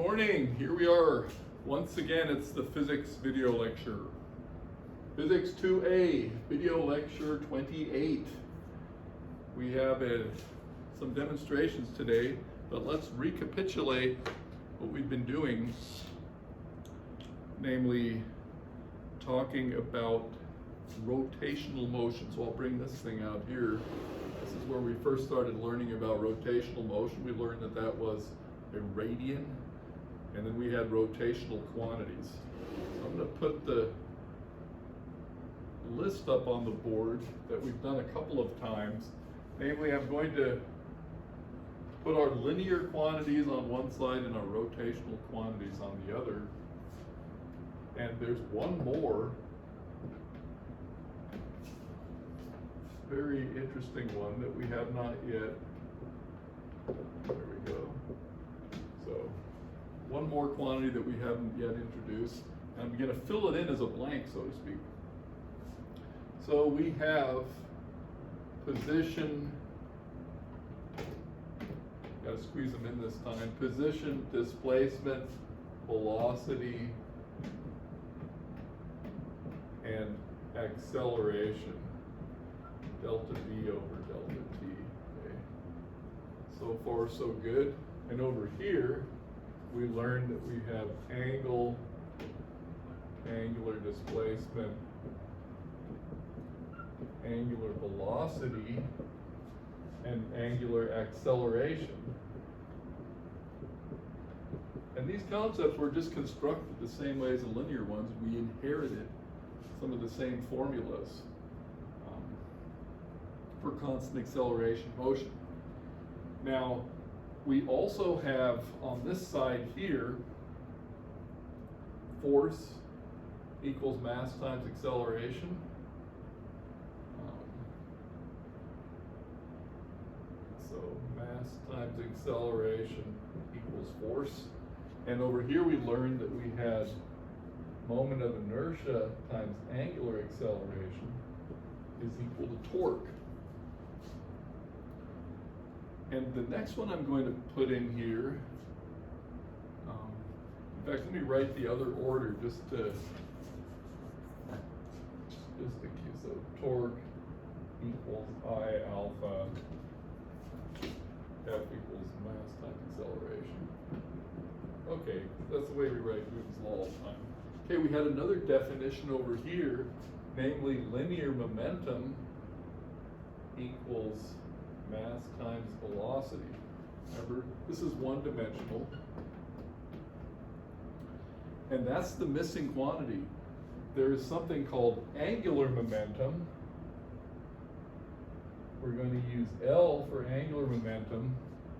morning, here we are. Once again, it's the physics video lecture. Physics 2A, video lecture 28. We have some demonstrations today, but let's recapitulate what we've been doing, namely talking about rotational motion. So I'll bring this thing out here. This is where we first started learning about rotational motion. We learned that that was a radian, and then we had rotational quantities. So I'm going to put the list up on the board that we've done a couple of times. Namely, I'm going to put our linear quantities on one side and our rotational quantities on the other. And there's one more very interesting one that we have not yet. There we go. So one more quantity that we haven't yet introduced. And I'm going to fill it in as a blank, so to speak. So we have position, got to squeeze them in this time, position, displacement, velocity, and acceleration, delta V over delta T. Okay. So far so good. And over here we learned that we have angle, angular displacement, angular velocity, and angular acceleration. And these concepts were just constructed the same way as the linear ones. We inherited some of the same formulas for constant acceleration motion. Now, we also have on this side here, force equals mass times acceleration. So mass times acceleration equals force. And over here we learned that we had moment of inertia times angular acceleration is equal to torque. And the next one I'm going to put in here, in fact, let me write the other order just to so torque equals I alpha, F equals mass times acceleration. Okay, that's the way we write Newton's law all the time. Okay, we had another definition over here, namely linear momentum equals mass times velocity. Remember, this is one-dimensional. And that's the missing quantity. There is something called angular momentum. We're going to use L for angular momentum,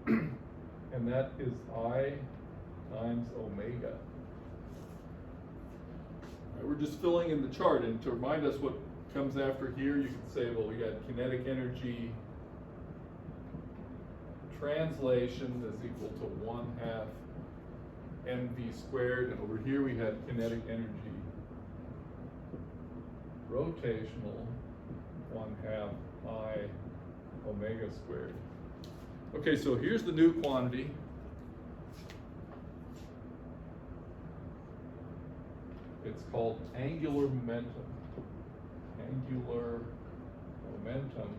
and that is I times omega. All right, we're just filling in the chart, and to remind us what comes after here, you can say, well, we got kinetic energy translation is equal to 1/2 mv squared, and over here we had kinetic energy rotational 1/2 I omega squared. Okay, so here's the new quantity. It's called angular momentum. Angular momentum.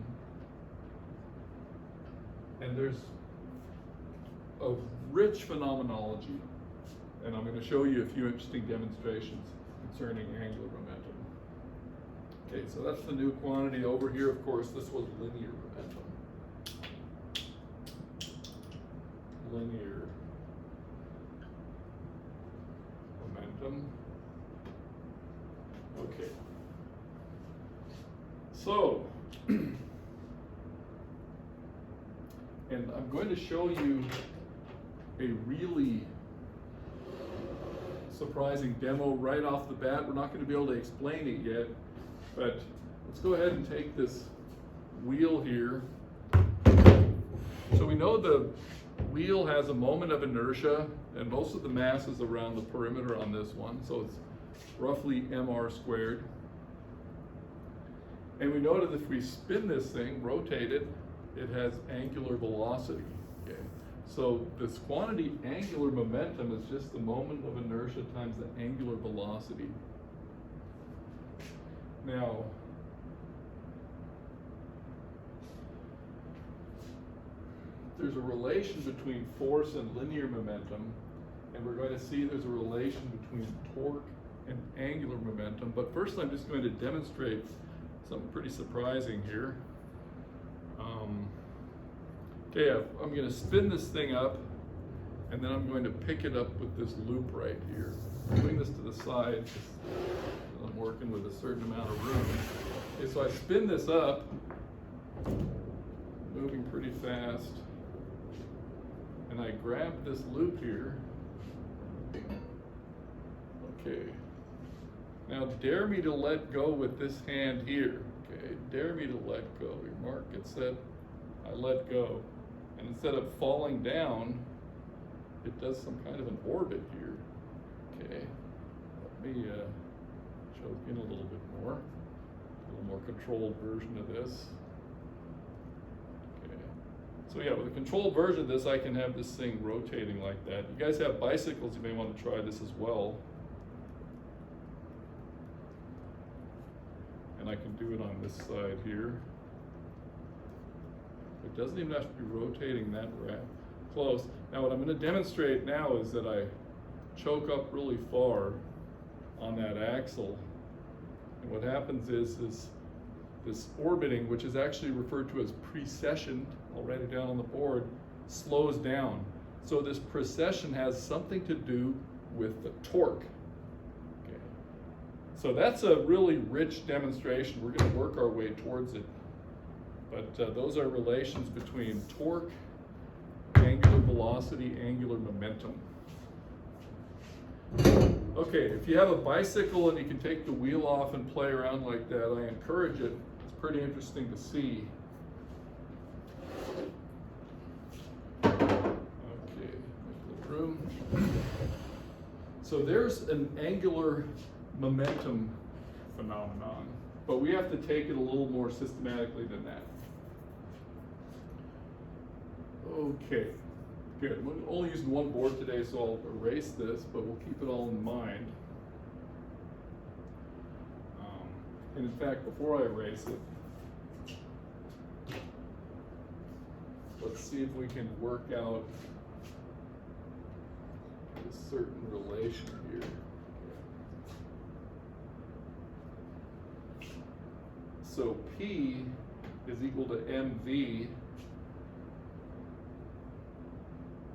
And there's a rich phenomenology, and I'm going to show you a few interesting demonstrations concerning angular momentum. Okay, so that's the new quantity. Over here, of course, this was linear momentum. Linear momentum. Okay. So, and I'm going to show you a really surprising demo right off the bat. We're not going to be able to explain it yet, but let's go ahead and take this wheel here. So we know the wheel has a moment of inertia, and most of the mass is around the perimeter on this one, so it's roughly mr squared. And we know that if we spin this thing, rotate it, it has angular velocity. Okay, So this quantity angular momentum is just the moment of inertia times the angular velocity. Now, there's a relation between force and linear momentum, and we're going to see there's a relation between torque and angular momentum. But first I'm just going to demonstrate something pretty surprising here. Okay, I'm going to spin this thing up, and then I'm going to pick it up with this loop right here. I'm doing this to the side because I'm working with a certain amount of room. Okay, so I spin this up, moving pretty fast, and I grab this loop here. Okay. Now dare me to let go with this hand here. Okay, dare me to let go. Your mark gets set, I let go. And instead of falling down, it does some kind of an orbit here. Okay, let me choke in a little bit more. A little more controlled version of this. Okay, so yeah, with a controlled version of this, I can have this thing rotating like that. You guys have bicycles, you may want to try this as well. And I can do it on this side here. It doesn't even have to be rotating that close. Now what I'm going to demonstrate now is that I choke up really far on that axle. And what happens is this orbiting, which is actually referred to as precession, I'll write it down on the board, slows down. So this precession has something to do with the torque. Okay. So that's a really rich demonstration. We're going to work our way towards it. But those are relations between torque, angular velocity, angular momentum. Okay, if you have a bicycle and you can take the wheel off and play around like that, I encourage it. It's pretty interesting to see. Okay, make the room. So there's an angular momentum phenomenon, but we have to take it a little more systematically than that. Okay, good. We're only using one board today, so I'll erase this, but we'll keep it all in mind. And in fact, before I erase it, let's see if we can work out a certain relation here. So P is equal to mv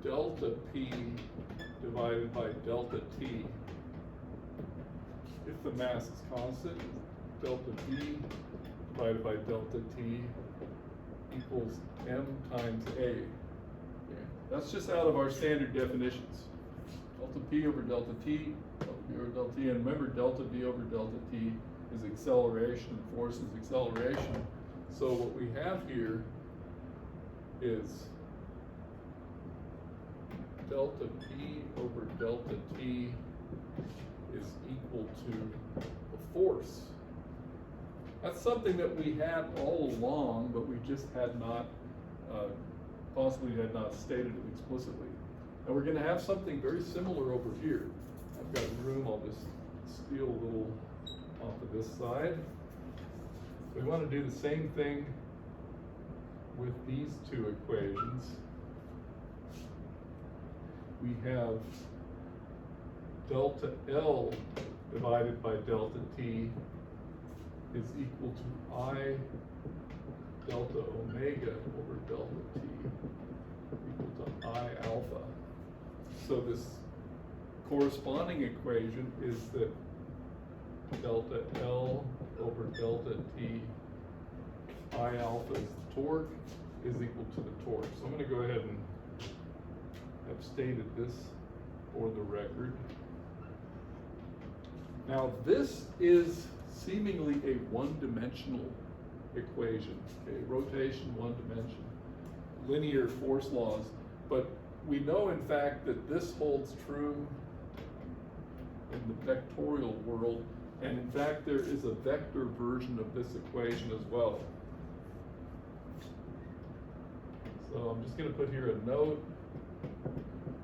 delta P divided by delta T. If the mass is constant, delta P divided by delta T equals m times A. Okay. That's just out of our standard definitions. Delta P over delta T, delta B over delta T, and remember delta V over delta T is acceleration, force is acceleration. So what we have here is delta P over delta T is equal to the force. That's something that we had all along, but we just had not, possibly had not stated it explicitly. And we're going to have something very similar over here. I've got room, I'll just steal a little off of this side. We want to do the same thing with these two equations. We have delta L divided by delta T is equal to I delta omega over delta T equal to I alpha. So this corresponding equation is that delta L over delta T, I alpha is the torque, is equal to the torque. So I'm going to go ahead and have stated this for the record. Now this is seemingly a one-dimensional equation, okay? Rotation, one dimension, linear force laws, but we know in fact that this holds true in the vectorial world, and in fact there is a vector version of this equation as well. So I'm just going to put here a note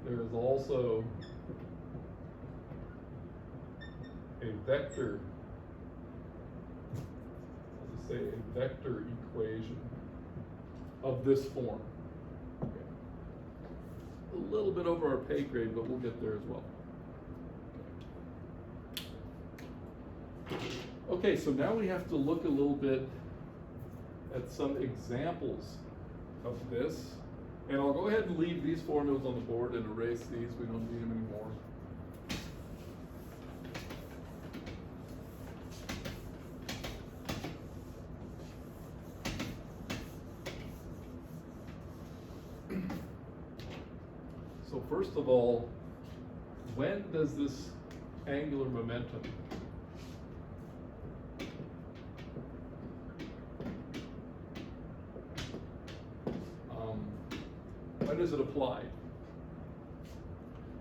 there is also a vector, let's say a vector equation of this form. Okay. A little bit over our pay grade, but we'll get there as well. Okay, so now we have to look a little bit at some examples of this. And I'll go ahead and leave these formulas on the board and erase these. We don't need them anymore. So first of all, when does this angular momentum when does it apply?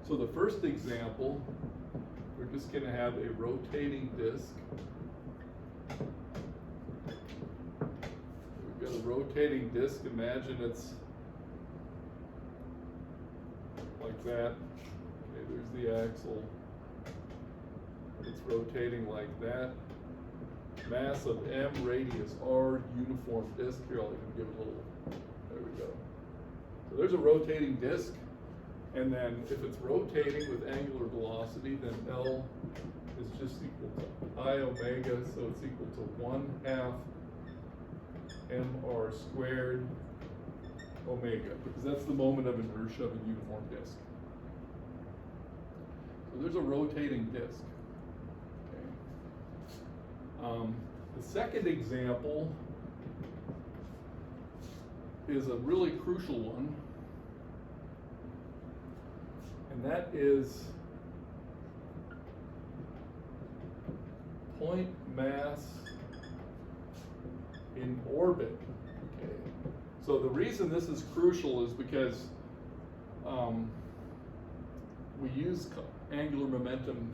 So the first example, we're just going to have a rotating disc. We've got a rotating disc. Imagine it's like that. Okay, there's the axle. It's rotating like that. Mass of M, radius R, uniform disc. Here, I'll even give it a little. There we go. So there's a rotating disc, and then if it's rotating with angular velocity, then L is just equal to I omega, so it's equal to 1/2 mr squared omega, because that's the moment of inertia of a uniform disc. So there's a rotating disc. Okay. The second example is a really crucial one, and that is point mass in orbit. Okay. So the reason this is crucial is because we use angular momentum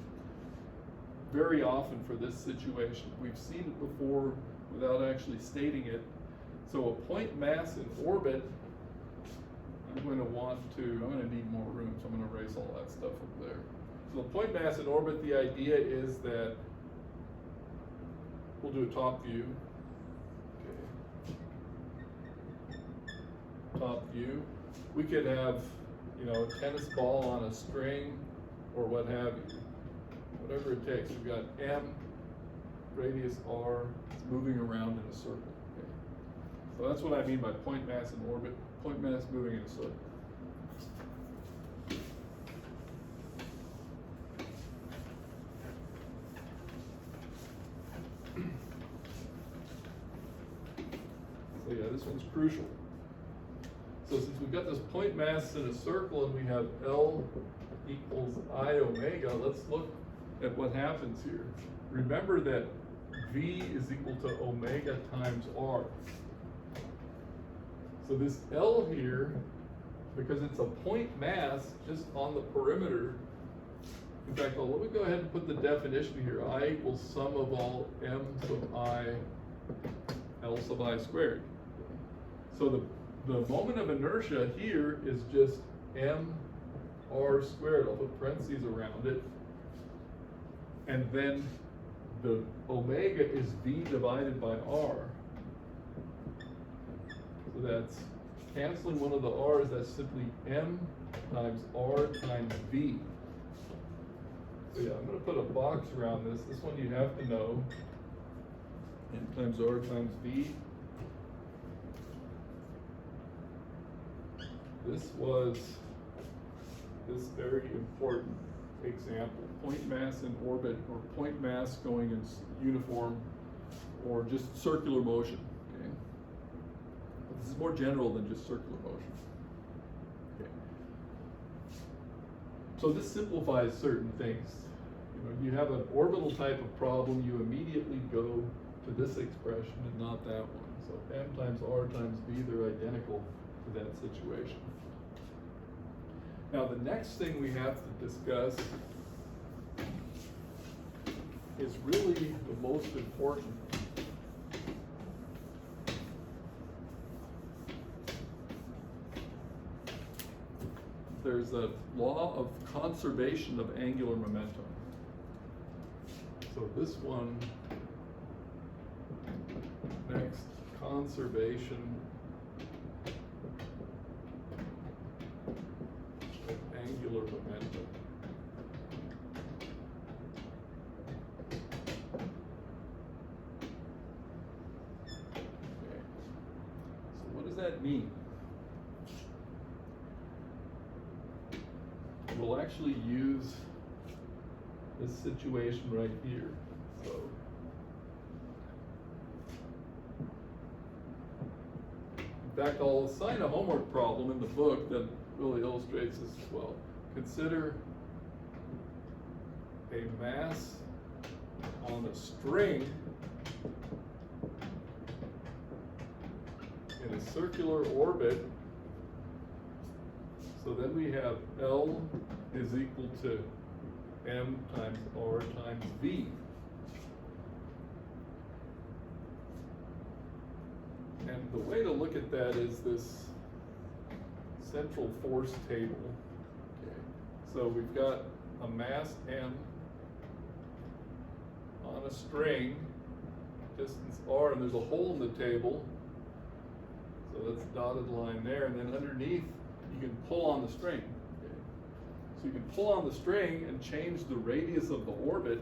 very often for this situation. We've seen it before without actually stating it. So a point mass in orbit, I'm going to need more room, so I'm going to erase all that stuff over there. So the point mass in orbit, the idea is that we'll do a top view. Okay. Top view. We could have, a tennis ball on a string or what have you. Whatever it takes. We've got M, radius R, it's moving around in a circle. So that's what I mean by point mass in orbit, point mass moving in a circle. So yeah, this one's crucial. So since we've got this point mass in a circle and we have L equals I omega, let's look at what happens here. Remember that V is equal to omega times R. So this L here, because it's a point mass just on the perimeter, in fact, let me go ahead and put the definition here. I equals sum of all M sub I, L sub I squared. So the moment of inertia here is just M R squared. I'll put parentheses around it. And then the omega is V divided by R. So that's canceling one of the R's, that's simply M times R times V. So yeah, I'm going to put a box around this. This one you have to know. M times R times V. This was this very important example. Point mass in orbit, or point mass going in uniform, or just circular motion. Okay. This is more general than just circular motion. Okay. So this simplifies certain things. You have an orbital type of problem, you immediately go to this expression and not that one. So M times R times V, they're identical to that situation. Now the next thing we have to discuss is really the most important. there's a law of conservation of angular momentum. So this one, next, conservation of angular momentum. Okay. So what does that mean? We'll actually use this situation right here. So in fact, I'll assign a homework problem in the book that really illustrates this as well. Consider a mass on a string in a circular orbit. So then we have L is equal to M times R times V. And the way to look at that is this central force table. Okay. So we've got a mass M on a string, distance R, and there's a hole in the table. So that's a dotted line there, and then underneath you can pull on the string. Okay. So you can pull on the string and change the radius of the orbit.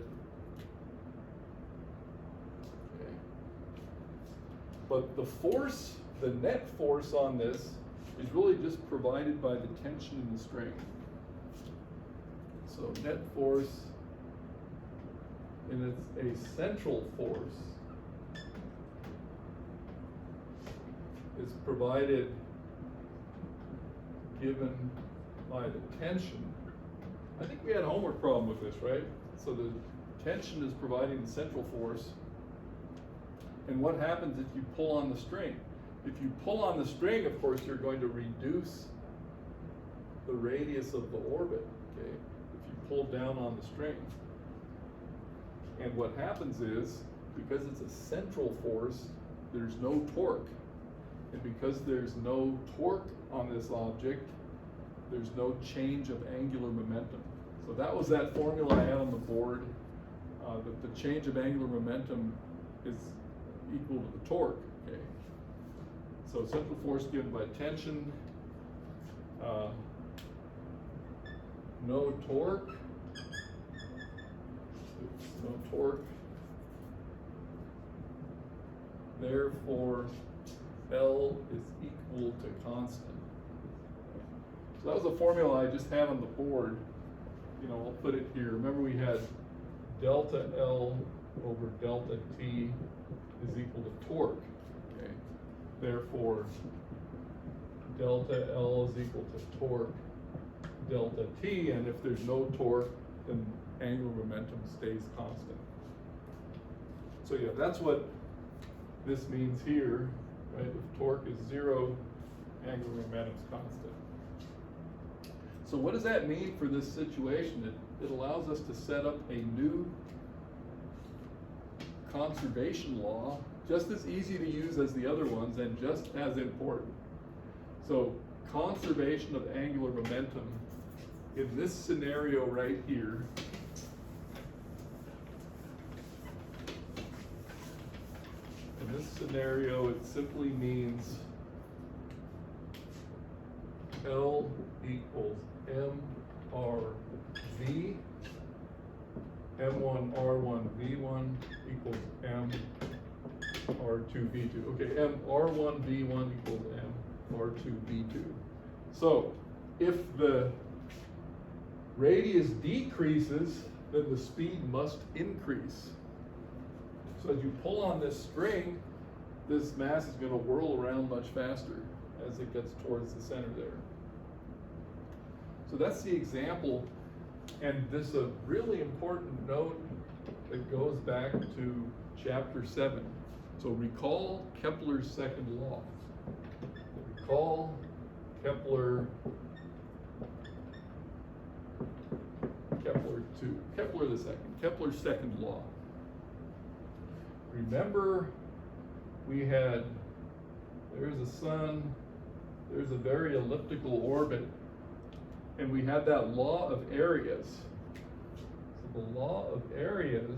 Okay. But the force, the net force on this is really just provided by the tension in the string. So net force, and it's a central force, is provided given by the tension. I think we had a homework problem with this, right? So the tension is providing the central force. And what happens if you pull on the string? If you pull on the string, of course, you're going to reduce the radius of the orbit, okay? If you pull down on the string. And what happens is, because it's a central force, there's no torque. And because there's no torque on this object, there's no change of angular momentum. So that was that formula I had on the board, that the change of angular momentum is equal to the torque, okay? So central force given by tension, no torque, therefore L is equal to constant. So that was a formula I just had on the board. You know, I'll put it here. Remember we had delta L over delta T is equal to torque. Okay. Therefore, delta L is equal to torque delta T, and if there's no torque, then angular momentum stays constant. So yeah, that's what this means here, right? If torque is 0, angular momentum is constant. So what does that mean for this situation? It allows us to set up a new conservation law, just as easy to use as the other ones and just as important. So conservation of angular momentum in this scenario right here in this scenario, it simply means L equals MRV, M1 R1 V1 equals M R2 V2. Okay, M R1 V1 equals M R2 V2. So if the radius decreases, then the speed must increase. So as you pull on this string, this mass is going to whirl around much faster as it gets towards the center there. So that's the example, and this is a really important note that goes back to chapter 7. So recall Kepler's second law. Recall Kepler 2, Kepler the second, Kepler's second law. Remember, we had, there's a sun, there's a very elliptical orbit and we had that law of areas. So the law of areas,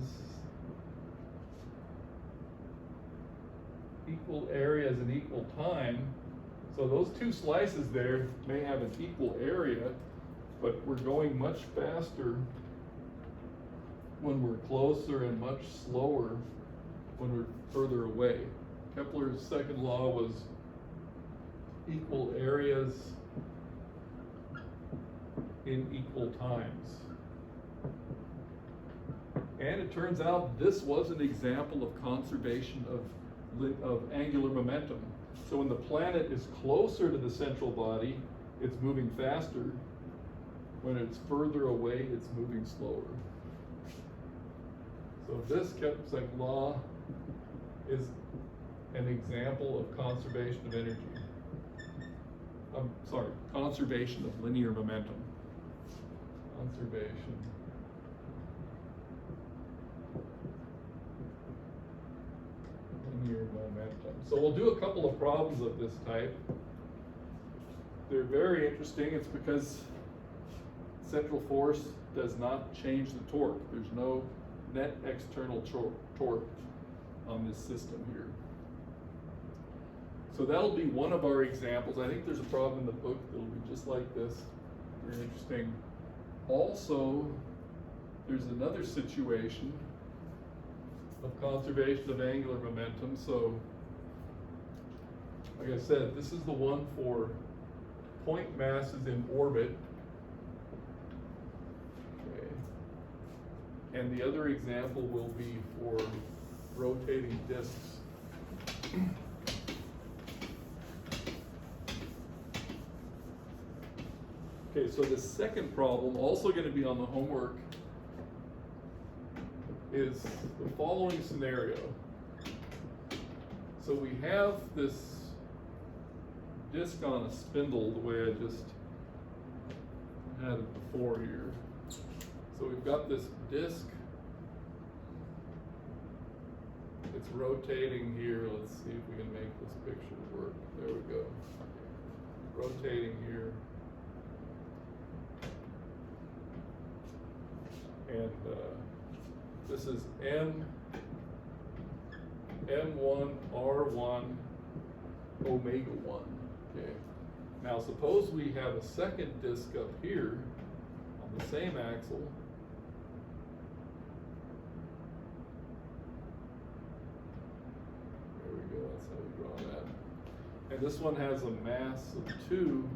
equal areas in equal time. So those two slices there may have an equal area, but we're going much faster when we're closer and much slower when we're further away. Kepler's second law was equal areas in equal times. And it turns out this was an example of conservation of angular momentum. So when the planet is closer to the central body, it's moving faster. When it's further away, it's moving slower. So this Kepler's law is an example of conservation of energy. Conservation of linear momentum. Conservation. Linear momentum. So we'll do a couple of problems of this type. They're very interesting. It's because central force does not change the torque. There's no net external torque on this system here. So that'll be one of our examples. I think there's a problem in the book that'll be just like this. Very interesting. Also, there's another situation of conservation of angular momentum. So, like I said, this is the one for point masses in orbit. Okay. And the other example will be for rotating disks. Okay, so the second problem, also going to be on the homework, is the following scenario. So we have this disk on a spindle the way I just had it before here. So we've got this disk. It's rotating here. Let's see if we can make this picture work. There we go. Rotating here. And this is M1, R1, omega 1. Okay. Now suppose we have a second disk up here on the same axle. There we go, that's how we draw that. And this one has a mass of 2,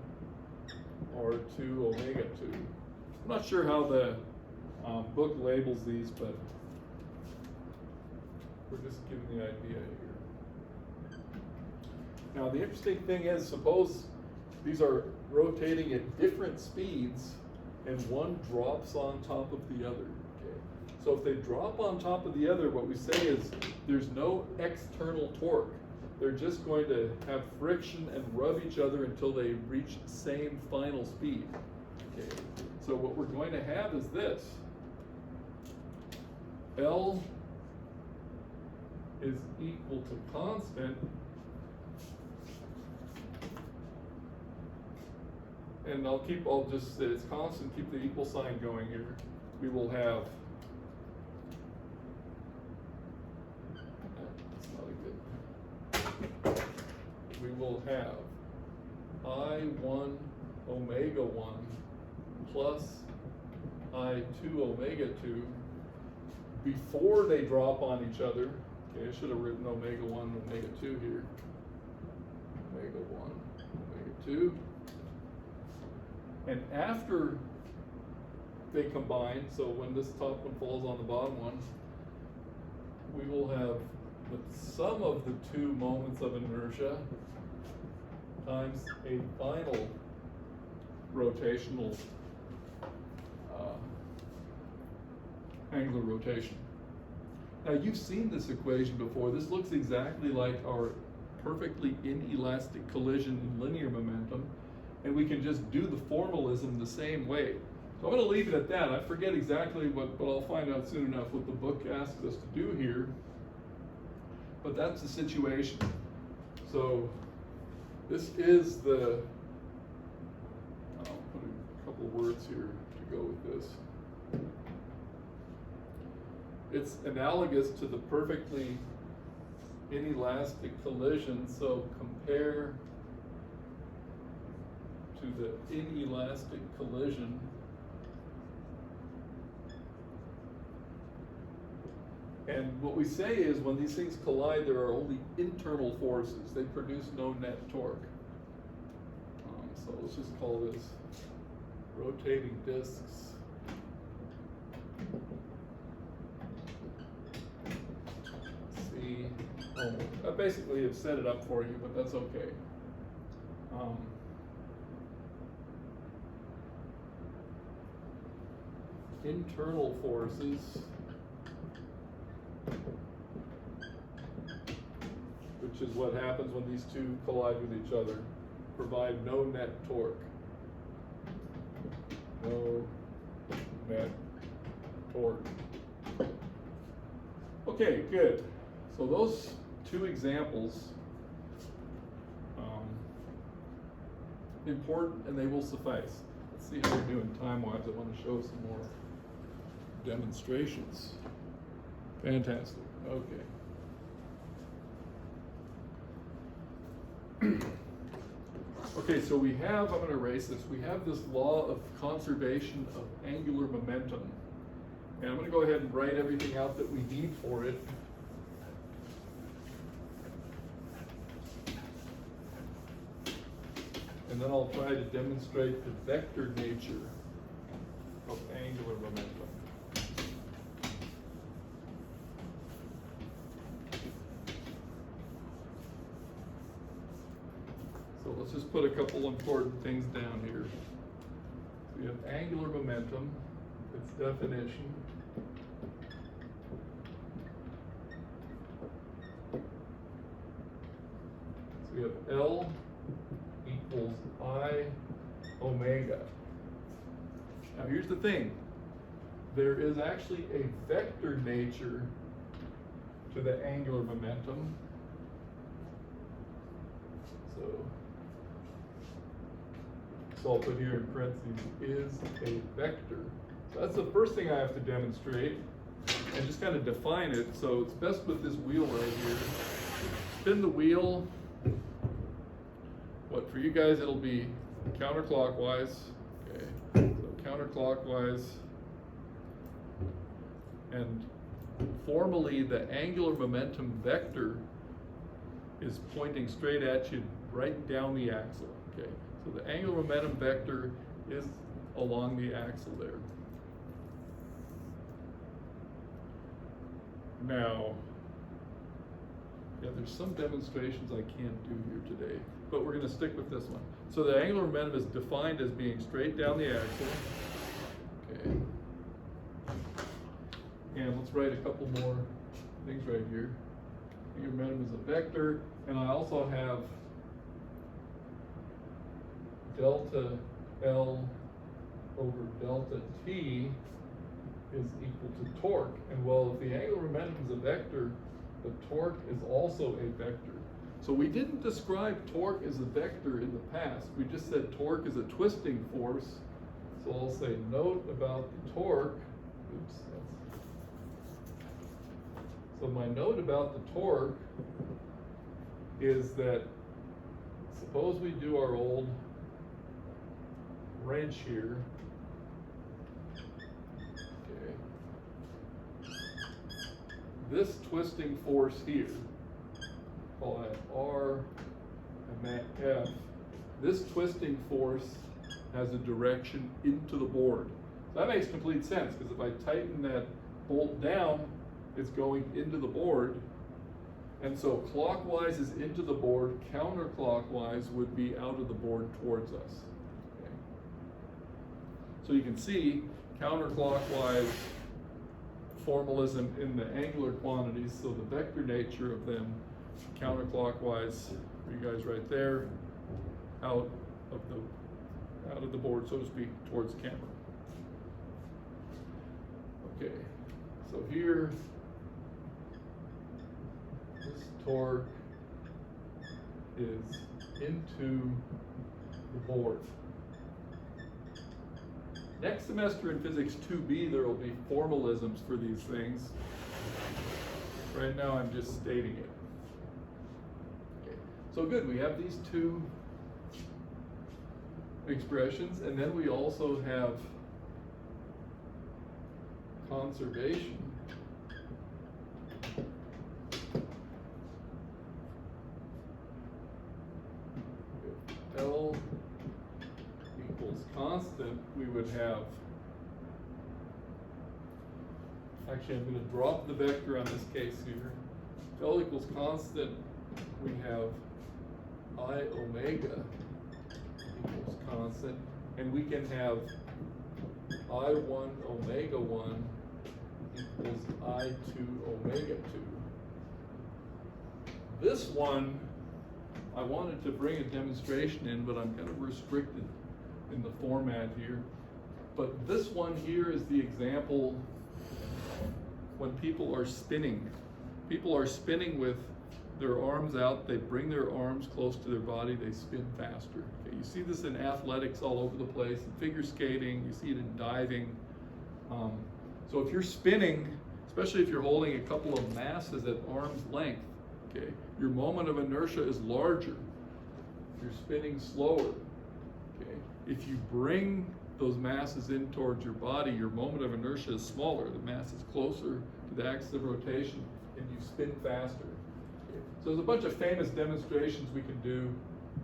R2, omega 2. I'm not sure how the book labels these, but we're just giving the idea here. Now the interesting thing is, suppose these are rotating at different speeds and one drops on top of the other. Okay. So if they drop on top of the other, what we say is there's no external torque. They're just going to have friction and rub each other until they reach the same final speed. Okay. So what we're going to have is this. L is equal to constant, and I'll just say it's constant, keep the equal sign going here. We will have, that's not a good, we will have I1 omega 1 plus I2 omega 2 before they drop on each other. Okay, I should have written omega 1, omega 2 here. Omega 1, omega 2. And after they combine, so when this top one falls on the bottom one, we will have the sum of the two moments of inertia times a final rotational angular rotation. Now you've seen this equation before. This looks exactly like our perfectly inelastic collision in linear momentum, and we can just do the formalism the same way. So I'm going to leave it at that. I forget exactly what, but I'll find out soon enough what the book asks us to do here. But that's the situation. So this is the, I'll put a couple words here to go with this. It's analogous to the perfectly inelastic collision, so compare to the inelastic collision and what we say is when these things collide there are only internal forces, they produce no net torque. So let's just call this rotating discs. See, I basically have set it up for you, but that's okay. Internal forces, which is what happens when these two collide with each other, provide no net torque. No net torque. Okay, good. So those two examples, important, and they will suffice. Let's see how we're doing time-wise. I want to show some more demonstrations. Fantastic. Okay. Okay, so we have, I'm going to erase this, we have this law of conservation of angular momentum. And I'm going to go ahead and write everything out that we need for it. And then I'll try to demonstrate the vector nature of angular momentum. So let's just put a couple important things down here. So we have angular momentum, its definition. So we have L equals I omega. Now here's the thing. There is actually a vector nature to the angular momentum. So I'll put here in parentheses, is a vector. So that's the first thing I have to demonstrate and just kind of define it. So it's best with this wheel right here. Spin the wheel. What, for you guys it'll be counterclockwise. Okay, so counterclockwise. And formally the angular momentum vector is pointing straight at you right down the axle. Okay, so the angular momentum vector is along the axle there. Now, yeah, there's some demonstrations I can't do here today, but we're going to stick with this one. So the angular momentum is defined as being straight down the axle. Okay. And let's write a couple more things right here. Angular momentum is a vector, and I also have delta L over delta T is equal to torque. And well, if the angular momentum is a vector, the torque is also a vector. So we didn't describe torque as a vector in the past. We just said torque is a twisting force. So I'll say note about the torque. Oops. So my note about the torque is that suppose we do our old wrench here. Okay. This twisting force here, call that R and that F. This twisting force has a direction into the board. So that makes complete sense because if I tighten that bolt down, it's going into the board. And so clockwise is into the board, counterclockwise would be out of the board towards us. Okay. So you can see counterclockwise formalism in the angular quantities, so the vector nature of them, counterclockwise for you guys right there, out of the board, so to speak, towards the camera. Okay, so here, this torque is into the board. Next semester in Physics 2B, there will be formalisms for these things. Right now, I'm just stating it. Okay. So good, we have these two expressions, and then we also have conservation. If L equals constant, we would have, actually I'm going to drop the vector on this case here. If L equals constant, we have I omega equals constant, and we can have I1 omega 1 equals I2 omega 2. This one, I wanted to bring a demonstration in, but I'm kind of restricted in the format here. But this one here is the example when people are spinning. People are spinning with their arms out, they bring their arms close to their body, they spin faster. Okay, you see this in athletics all over the place, in figure skating, you see it in diving. So if you're spinning, especially if you're holding a couple of masses at arm's length, okay, your moment of inertia is larger. You're spinning slower. Okay, if you bring those masses in towards your body, your moment of inertia is smaller. The mass is closer to the axis of rotation, and you spin faster. So there's a bunch of famous demonstrations we can do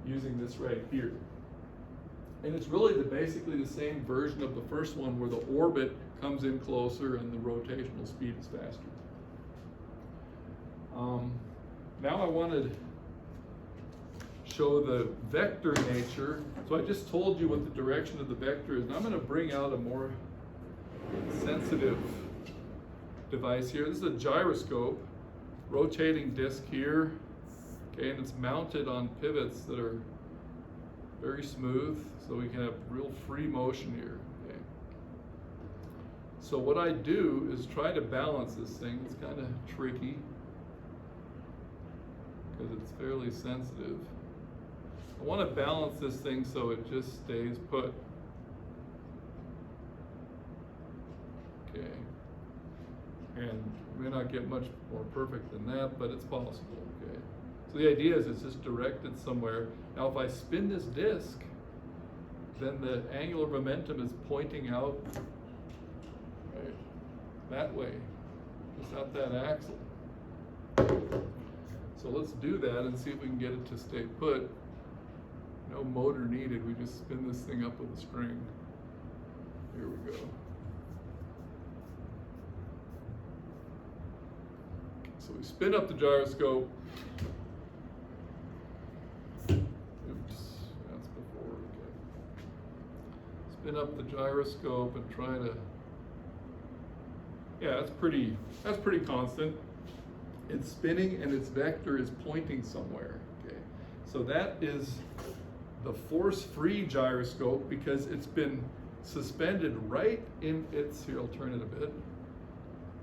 using this right here. And it's really basically the same version of the first one where the orbit comes in closer and the rotational speed is faster. Now I want to show the vector nature. So I just told you what the direction of the vector is. And I'm going to bring out a more sensitive device here. This is a gyroscope. Rotating disc here, okay, and it's mounted on pivots that are very smooth, so we can have real free motion here. Okay. So what I do is try to balance this thing. It's kind of tricky because it's fairly sensitive. I want to balance this thing so it just stays put. Okay. And may not get much more perfect than that, but it's possible, okay? So the idea is it's just directed somewhere. Now if I spin this disc, then the angular momentum is pointing out, right, that way, just out that axle. So let's do that and see if we can get it to stay put. No motor needed, we just spin this thing up with a string. Here we go. So we spin up the gyroscope. Oops, that's before, okay. Spin up the gyroscope and try to, yeah, that's pretty constant. It's spinning and its vector is pointing somewhere, okay. So that is the force-free gyroscope because it's been suspended right in its, here I'll turn it a bit.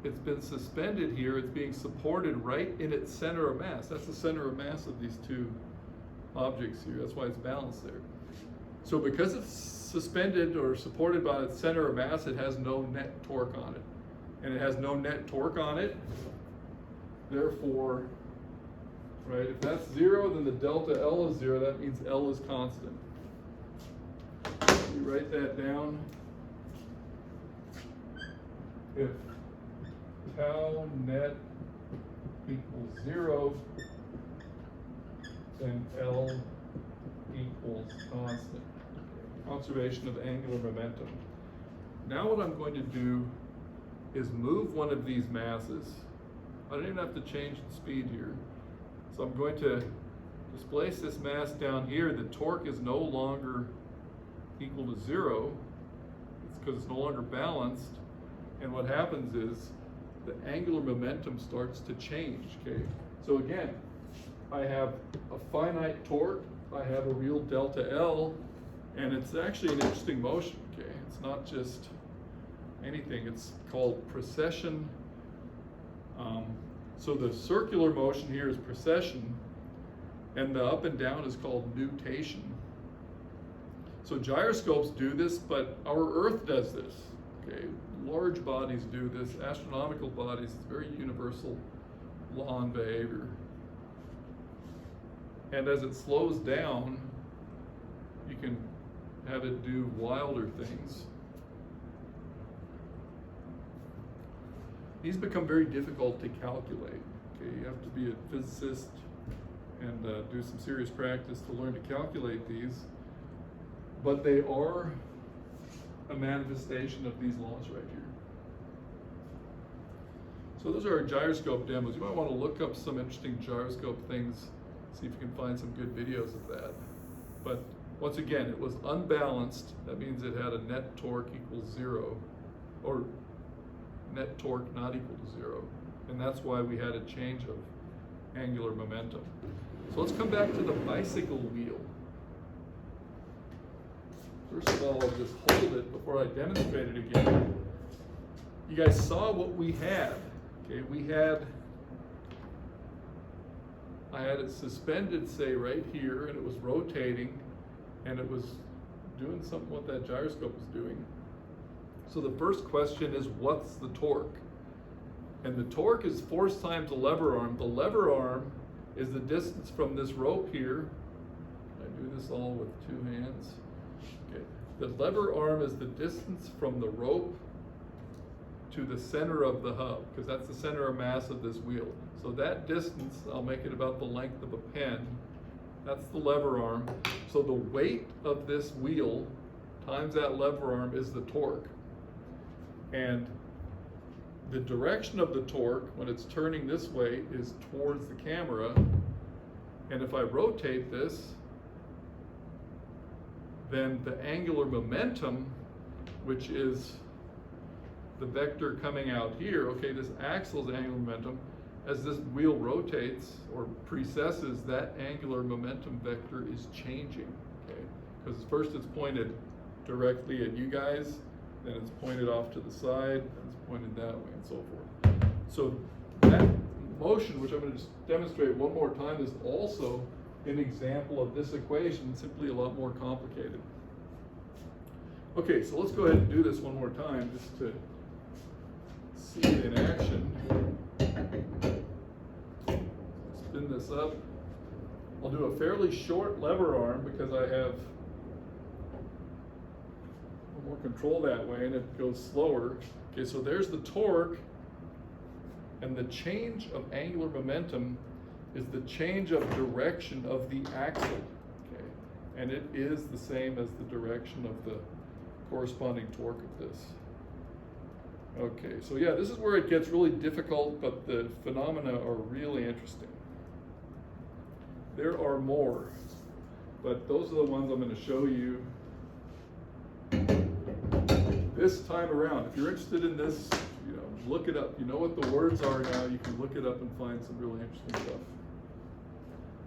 It's been suspended here, it's being supported right in its center of mass. That's the center of mass of these two objects here. That's why it's balanced there. So because it's suspended or supported by its center of mass, it has no net torque on it. And it has no net torque on it, therefore, right, if that's 0, then the delta L is 0. That means L is constant. You write that down. If tau net equals 0, then L equals constant. Conservation of angular momentum. Now what I'm going to do is move one of these masses. I don't even have to change the speed here. So I'm going to displace this mass down here. The torque is no longer equal to 0. It's because it's no longer balanced. And what happens is the angular momentum starts to change, okay? So again, I have a finite torque, I have a real delta L, and it's actually an interesting motion, okay? It's not just anything, it's called precession. So the circular motion here is precession, and the up and down is called nutation. So gyroscopes do this, but our Earth does this. Okay, large bodies do this, astronomical bodies, it's very universal law and behavior. And as it slows down, you can have it do wilder things. These become very difficult to calculate. Okay, you have to be a physicist and do some serious practice to learn to calculate these. But they are a manifestation of these laws right here. So those are our gyroscope demos. You might want to look up some interesting gyroscope things, see if you can find some good videos of that. But once again, it was unbalanced. That means it had a net torque equals 0, or net torque not equal to 0. And that's why we had a change of angular momentum. So let's come back to the bicycle wheel. First of all, I'll just hold it before I demonstrate it again. You guys saw what we had. Okay, I had it suspended, say, right here, and it was rotating, and it was doing something what that gyroscope was doing. So the first question is, what's the torque? And the torque is force times the lever arm. The lever arm is the distance from this rope here. I do this all with 2 hands. Okay. The lever arm is the distance from the rope to the center of the hub, because that's the center of mass of this wheel. So that distance, I'll make it about the length of a pen. That's the lever arm. So the weight of this wheel times that lever arm is the torque. And the direction of the torque, when it's turning this way, is towards the camera. And if I rotate this, then the angular momentum, which is the vector coming out here, okay, this axle is angular momentum. As this wheel rotates or precesses, that angular momentum vector is changing, okay? Because first it's pointed directly at you guys, then it's pointed off to the side, and it's pointed that way, and so forth. So that motion, which I'm going to just demonstrate one more time, is also an example of this equation, simply a lot more complicated. Okay, so let's go ahead and do this one more time, just to see it in action. Spin this up. I'll do a fairly short lever arm because I have more control that way, and it goes slower. Okay, so there's the torque, and the change of angular momentum is the change of direction of the axle. Okay, and it is the same as the direction of the corresponding torque of this. Okay, so yeah, this is where it gets really difficult, but the phenomena are really interesting. There are more, but those are the ones I'm going to show you this time around. If you're interested in this, you know, look it up. You know what the words are now. You can look it up and find some really interesting stuff.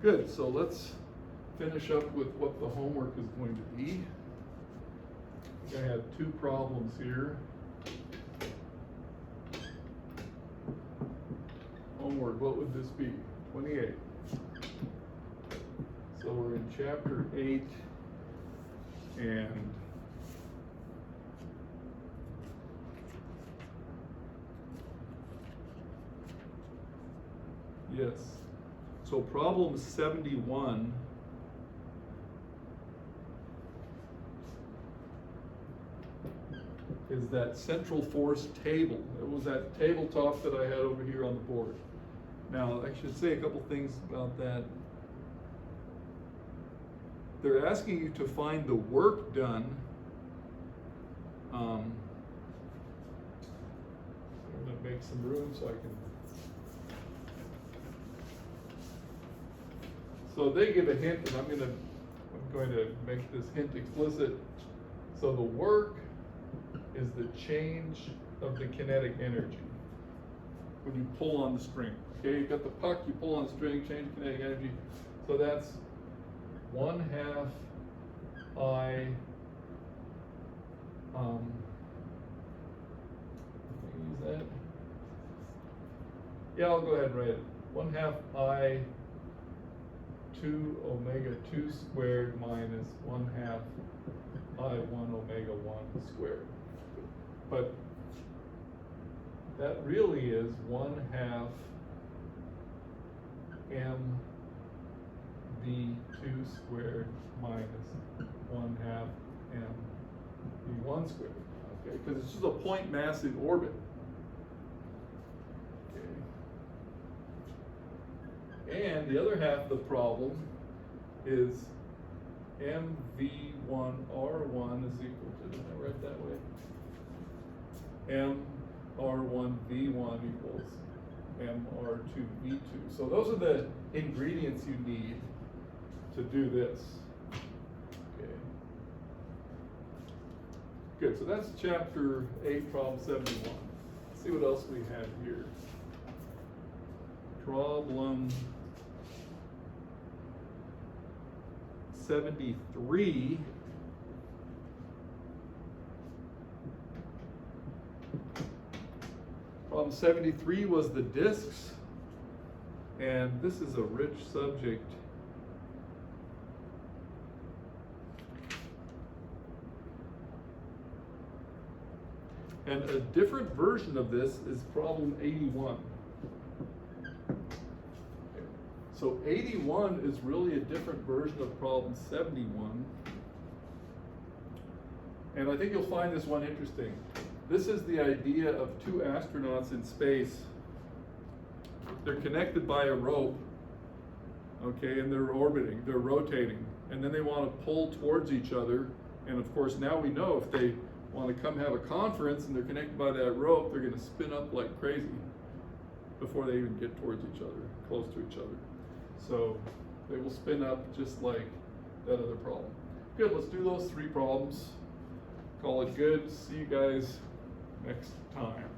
Good, so let's finish up with what the homework is going to be. I think I have 2 problems here. Homework, what would this be? 28. So we're in chapter 8, and yes, so problem 71 is that central force table. It was that tabletop that I had over here on the board. Now, I should say a couple things about that. They're asking you to find the work done. I'm going to make some room so I can. So they give a hint, and I'm going to make this hint explicit. So the work is the change of the kinetic energy when you pull on the string. Okay, you've got the puck, you pull on the string, change kinetic energy. So that's 1/2 I, use that? Yeah, I'll go ahead and write it. 1/2 I 2 omega 2 squared minus 1/2 I1 omega 1 squared. But that really is 1/2 mv2 squared minus 1/2 mv1 squared. Okay, because it's just a point mass in orbit. Okay. And the other half of the problem is mv1r1 is equal to, did I write that way? mr1v1 equals mr2v2. So those are the ingredients you need to do this. Okay. Good, so that's chapter 8, problem 71. Let's see what else we have here. Problem 73. Problem 73 was the disks, and this is a rich subject. And a different version of this is problem 81. So 81 is really a different version of problem 71. And I think you'll find this one interesting. This is the idea of two astronauts in space. They're connected by a rope, okay, and they're orbiting, they're rotating. And then they want to pull towards each other. And of course, now we know if they want to come have a conference and they're connected by that rope, they're going to spin up like crazy before they even get towards each other, close to each other. So they will spin up just like that other problem. Good, let's do those 3 problems. Call it good. See you guys next time.